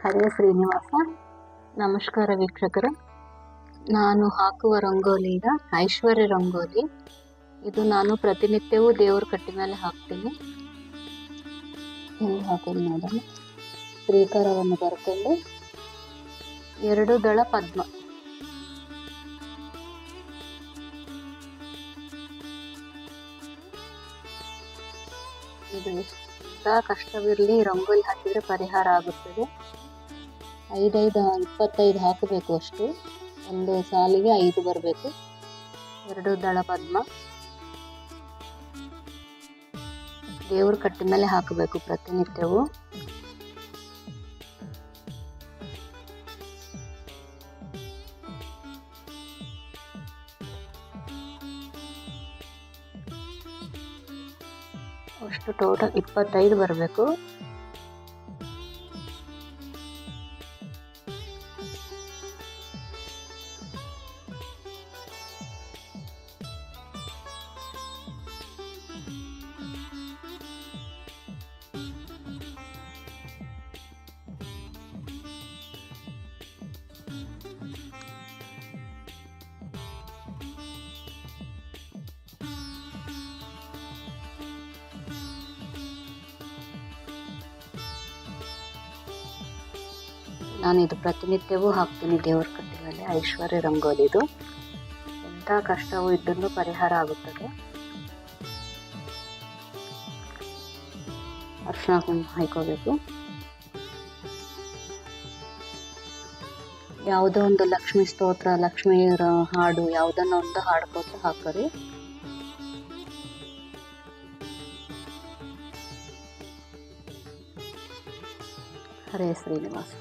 ಹರೇ ಶ್ರೀನಿವಾಸ. ನಮಸ್ಕಾರ ವೀಕ್ಷಕರೇ, ನಾನು ಹಾಕುವ ರಂಗೋಲಿ ಈಗ ಐಶ್ವರ್ಯ ರಂಗೋಲಿ. ಇದು ನಾನು ಪ್ರತಿನಿತ್ಯವೂ ದೇವ್ರ ಕಟ್ಟಿ ಮೇಲೆ ಹಾಕ್ತೀನಿ. ಇಲ್ಲಿ ಹಾಕೋದು ನೋಡೋಣ. ಶ್ರೀಕಾರವನ್ನು ಬರ್ಕೊಂಡು 2 ದಳ ಪದ್ಮ, ಇದು ಎಷ್ಟು ಕಷ್ಟವಿರಲಿ ರಂಗೋಲಿ ಹಾಕಿದರೆ ಪರಿಹಾರ ಆಗುತ್ತದೆ. 25 ಹಾಕಬೇಕು. ಅಷ್ಟು ಒಂದು ಸಾಲಿಗೆ 5 ಬರಬೇಕು. 2 ದಳ ಪದ್ಮ ದೇವ್ರ ಕಟ್ಟಿ ಮೇಲೆ ಹಾಕಬೇಕು ಪ್ರತಿನಿತ್ಯವೂ. ಅಷ್ಟು ಟೋಟಲ್ 25 ಬರಬೇಕು. ನಾನು ಇದು ಪ್ರತಿನಿತ್ಯವೂ ಹಾಕ್ತೀನಿ ದೇವ್ರ ಕಟ್ಟಿ ಮೇಲೆ. ಐಶ್ವರ್ಯ ರಂಗೋಲಿ ಇದು. ಎಂಥ ಕಷ್ಟವೂ ಇದ್ದೂ ಪರಿಹಾರ ಆಗುತ್ತದೆ. ಅರ್ಶಿನ ಕುಂಕುಮ ಹಾಕೋಬೇಕು. ಯಾವುದೋ ಒಂದು ಲಕ್ಷ್ಮೀ ಸ್ತೋತ್ರ, ಲಕ್ಷ್ಮೀ ಹಾಡು, ಯಾವುದನ್ನ ಒಂದು ಹಾಡ್ಕೋತ ಹಾಕೋರಿ. ಹರೇ ಶ್ರೀನಿವಾಸ.